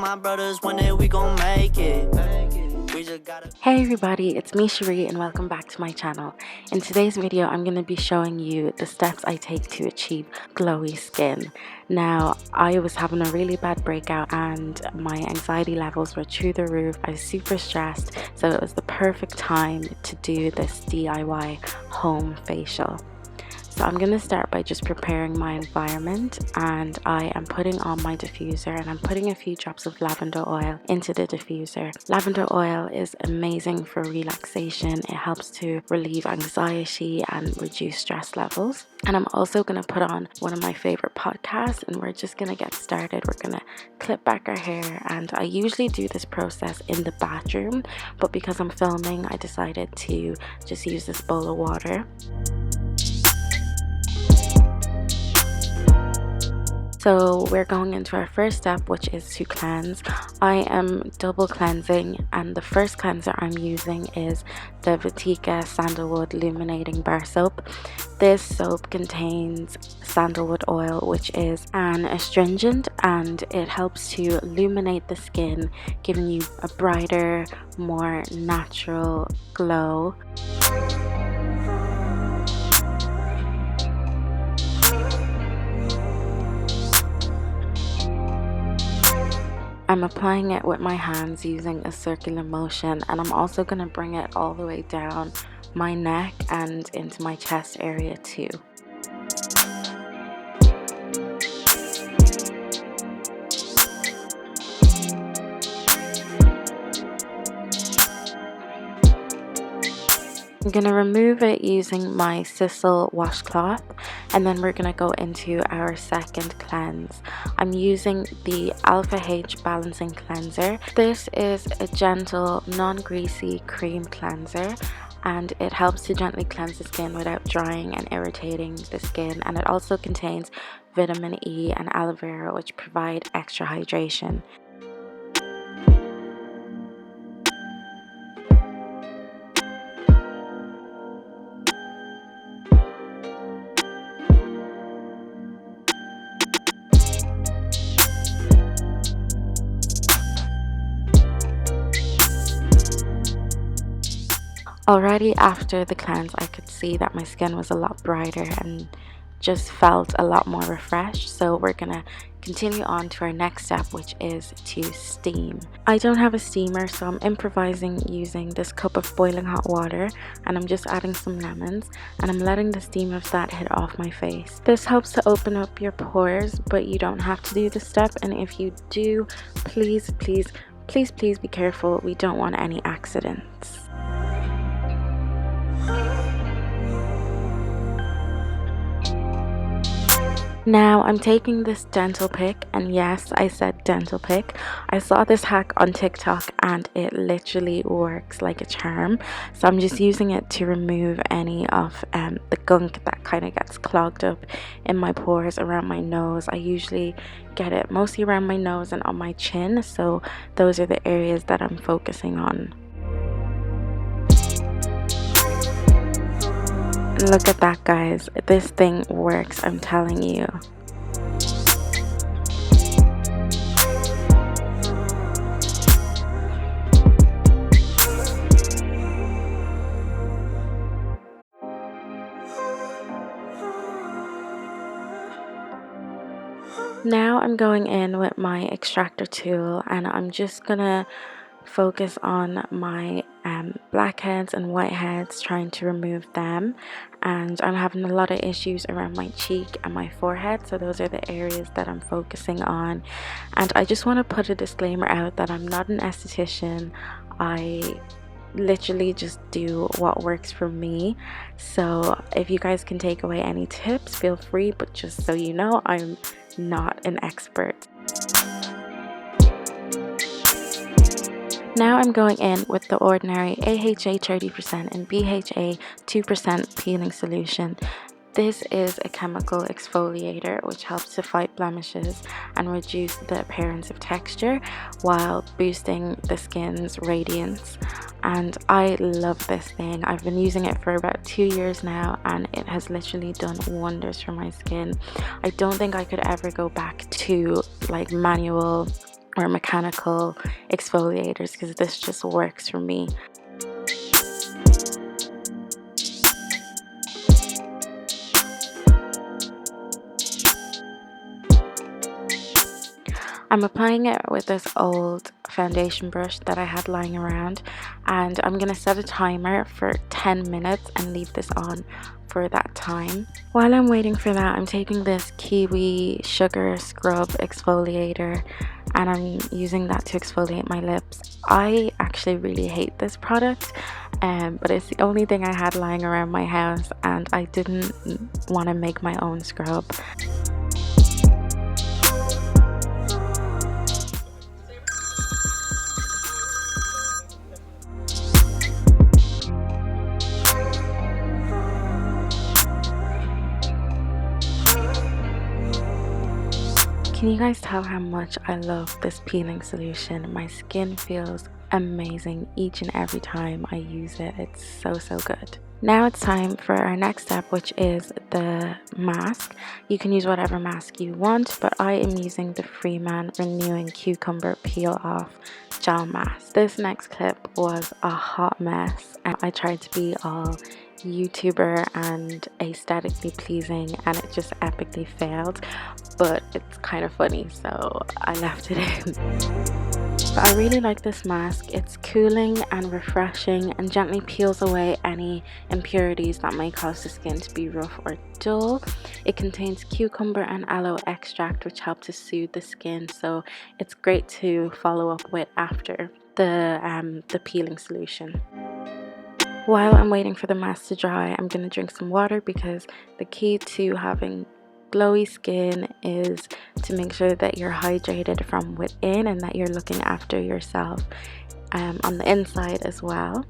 my brothers, one day we gon' make it. Hey everybody, it's me Cherie and welcome back to my channel. In today's video I'm going to be showing you the steps I take to achieve glowy skin. Now, I was having a really bad breakout and my anxiety levels were through the roof. I was super stressed, so it was the perfect time to do this DIY home facial. So I'm going to start by just preparing my environment, and I am putting on my diffuser and I'm putting a few drops of lavender oil into the diffuser. Lavender oil is amazing for relaxation. It helps to relieve anxiety and reduce stress levels. And I'm also going to put on one of my favorite podcasts and we're just going to get started. We're going to clip back our hair, and I usually do this process in the bathroom, but because I'm filming I decided to just use this bowl of water. So we're going into our first step, which is to cleanse. I am double cleansing, and the first cleanser I'm using is the Vatika Sandlewood Luminating Bar soap. This soap contains sandalwood oil, which is an astringent, and it helps to illuminate the skin, giving you a brighter, more natural glow. I'm applying it with my hands using a circular motion, and I'm also going to bring it all the way down my neck and into my chest area too. I'm going to remove it using my sisal washcloth, and then we're going to go into our second cleanse. I'm using the Alpha H Balancing Cleanser. This is a gentle, non-greasy cream cleanser, and it helps to gently cleanse the skin without drying and irritating the skin, and it also contains vitamin E and aloe vera, which provide extra hydration. Already after the cleanse, I could see that my skin was a lot brighter and just felt a lot more refreshed. So we're gonna continue on to our next step, which is to steam. I don't have a steamer, so I'm improvising using this cup of boiling hot water, and I'm just adding some lemons and I'm letting the steam of that hit off my face. This helps to open up your pores, but you don't have to do this step, and if you do, please be careful. We don't want any accidents. Now I'm taking this dental pick, and yes, I said dental pick. I saw this hack on TikTok and it literally works like a charm. So I'm just using it to remove any of the gunk that kind of gets clogged up in my pores around my nose. I usually get it mostly around my nose and on my chin, so those are the areas that I'm focusing on. Look at that, guys. This thing works, I'm telling you. Now I'm going in with my extractor tool, and I'm just gonna focus on my blackheads and whiteheads, trying to remove them. And I'm having a lot of issues around my cheek and my forehead, so those are the areas that I'm focusing on. And I just want to put a disclaimer out that I'm not an esthetician. I literally just do what works for me, so if you guys can take away any tips, feel free, but just so you know, I'm not an expert. Now I'm going in with the ordinary AHA 30% and BHA 2% peeling solution. This is a chemical exfoliator which helps to fight blemishes and reduce the appearance of texture while boosting the skin's radiance. And I love this thing. I've been using it for about 2 years now, and it has literally done wonders for my skin. I don't think I could ever go back to like manual or mechanical exfoliators, because this just works for me. I'm applying it with this old foundation brush that I had lying around, and I'm going to set a timer for 10 minutes and leave this on for that time. While I'm waiting for that, I'm taking this Kiwi Sugar Scrub Exfoliator and I'm using that to exfoliate my lips. I actually really hate this product, but it's the only thing I had lying around my house and I didn't want to make my own scrub. Can you guys tell how much I love this peeling solution? My skin feels amazing each and every time I use it. It's so good. Now it's time for our next step, which is the mask. You can use whatever mask you want, but I am using the Freeman Renewing Cucumber Peel Off Gel Mask. This next clip was a hot mess and I tried to be all YouTuber and aesthetically pleasing and it just epically failed, but it's kind of funny, so I left it in. But I really like this mask. It's cooling and refreshing and gently peels away any impurities that may cause the skin to be rough or dull. It contains cucumber and aloe extract, which help to soothe the skin, so it's great to follow up with after the peeling solution. While I'm waiting for the mask to dry, I'm going to drink some water, because the key to having glowy skin is to make sure that you're hydrated from within and that you're looking after yourself on the inside as well.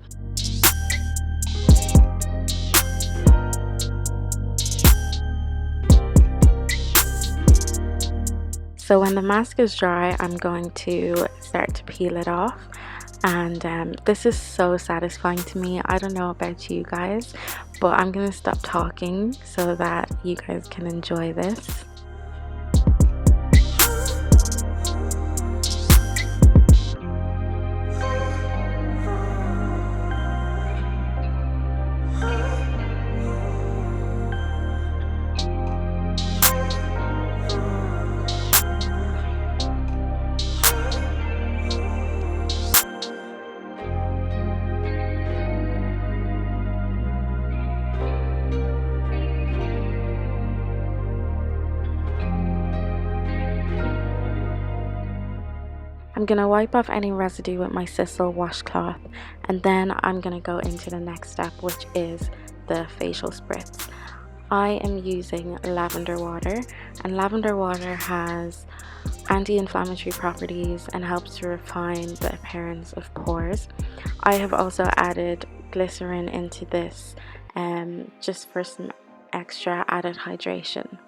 So when the mask is dry, I'm going to start to peel it off. And this is so satisfying to me. I don't know about you guys, but I'm gonna stop talking so that you guys can enjoy this. I'm going to wipe off any residue with my Sisal washcloth, and then I'm going to go into the next step, which is the facial spritz. I am using lavender water, and lavender water has anti-inflammatory properties and helps to refine the appearance of pores. I have also added glycerin into this just for some extra added hydration.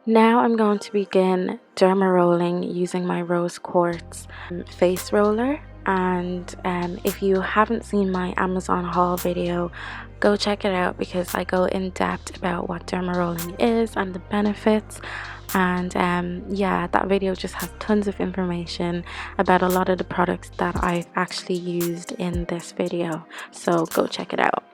Now I'm going to begin Derma Rolling using my Rose Quartz face roller, and if you haven't seen my Amazon haul video, go check it out, because I go in depth about what Derma Rolling is and the benefits. And yeah, that video just has tons of information about a lot of the products that I've actually used in this video, so go check it out.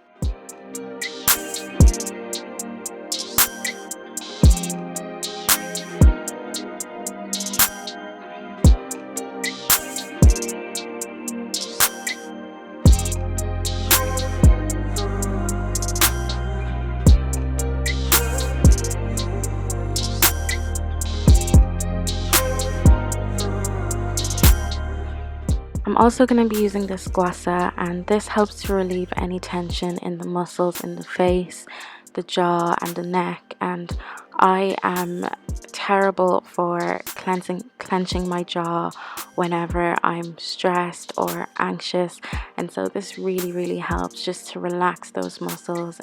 I'm also going to be using this Gua Sha, and this helps to relieve any tension in the muscles in the face, the jaw and the neck. And I am terrible for clenching my jaw whenever I'm stressed or anxious, and so this really helps just to relax those muscles.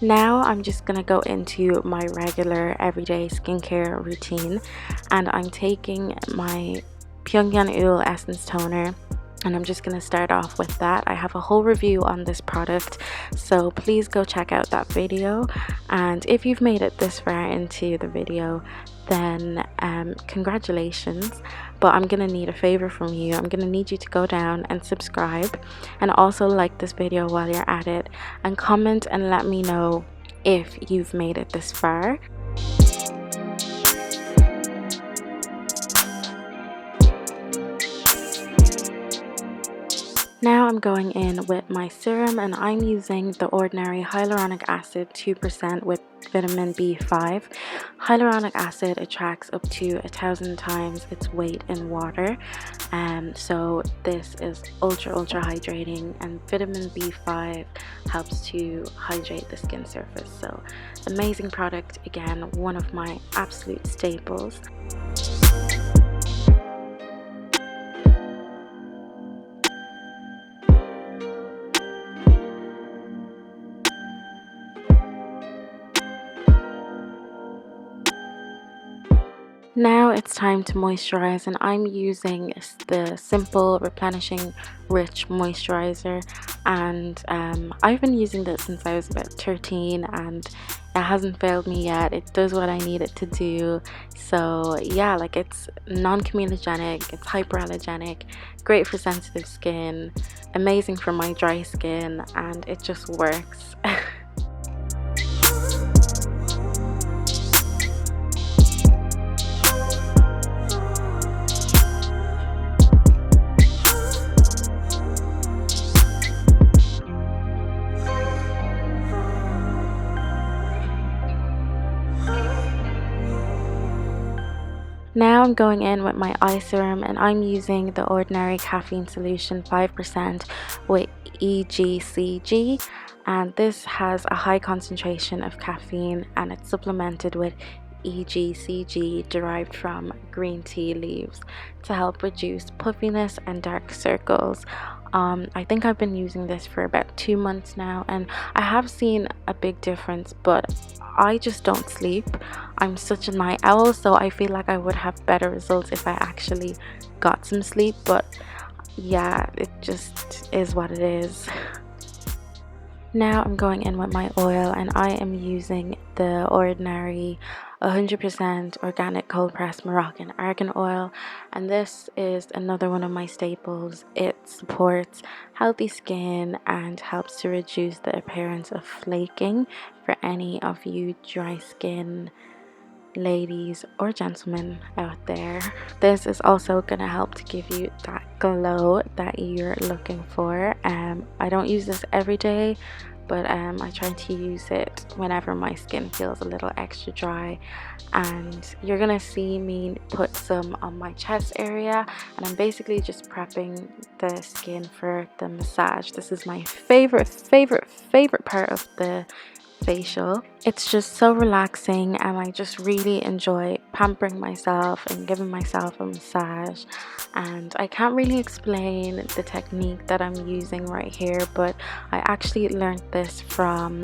Now I'm just gonna go into my regular everyday skincare routine, and I'm taking my Pyongyang Oil Essence Toner, and I'm just gonna start off with that. I have a whole review on this product, so please go check out that video. And if you've made it this far into the video, then congratulations. But I'm gonna need a favor from you. I'm gonna need you to go down and subscribe, and also like this video while you're at it, and comment and let me know if you've made it this far. Now I'm going in with my serum, and I'm using the ordinary hyaluronic acid 2% with vitamin B5. Hyaluronic acid attracts up to 1,000 times its weight in water, so this is ultra hydrating, and vitamin B5 helps to hydrate the skin surface. So amazing product, again one of my absolute staples. Now it's time to moisturize, and I'm using the Simple Replenishing Rich Moisturizer, and I've been using this since I was about 13 and it hasn't failed me yet. It does what I need it to do. So yeah, like, it's non-comedogenic, it's hyperallergenic, great for sensitive skin, amazing for my dry skin, and it just works. Now I'm going in with my eye serum, and I'm using the ordinary caffeine solution 5% with EGCG, and this has a high concentration of caffeine, and it's supplemented with EGCG derived from green tea leaves to help reduce puffiness and dark circles. I think I've been using this for about 2 months now, and I have seen a big difference, but I just don't sleep. I'm such a night owl, so I feel like I would have better results if I actually got some sleep, but yeah, it just is what it is. Now I'm going in with my oil, and I am using the ordinary 100% organic cold pressed Moroccan Argan Oil, and this is another one of my staples. It supports healthy skin and helps to reduce the appearance of flaking for any of you dry skin ladies or gentlemen out there. This is also gonna help to give you that glow that you're looking for. I don't use this every day, but I try to use it whenever my skin feels a little extra dry, and you're gonna see me put some on my chest area, and I'm basically just prepping the skin for the massage. This is my favorite part of the facial. It's just so relaxing, and I just really enjoy pampering myself and giving myself a massage. And I can't really explain the technique that I'm using right here, but I actually learned this from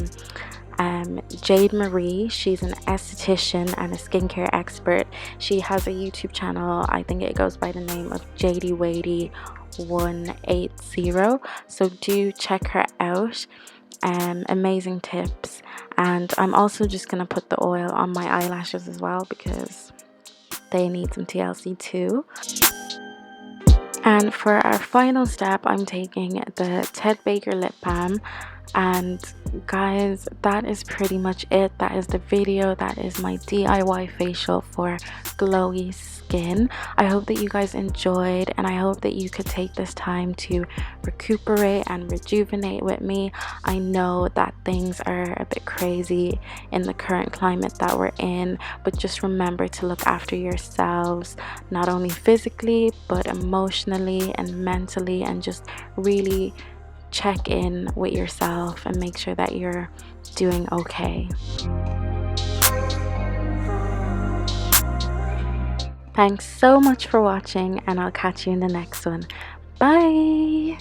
Jade Marie. She's an esthetician and a skincare expert. She has a YouTube channel. I think it goes by the name of Jady Wady 180, so do check her out. Amazing tips. And I'm also just gonna put the oil on my eyelashes as well, because they need some TLC too. And for our final step, I'm taking the Ted Baker lip balm, and guys, that is pretty much it. That is the video. That is my DIY facial for glowy skin. I hope that you guys enjoyed, and I hope that you could take this time to recuperate and rejuvenate with me. I know that things are a bit crazy in the current climate that we're in, but just remember to look after yourselves, not only physically but emotionally and mentally, and just really check in with yourself and make sure that you're doing okay. Thanks so much for watching, and I'll catch you in the next one. Bye!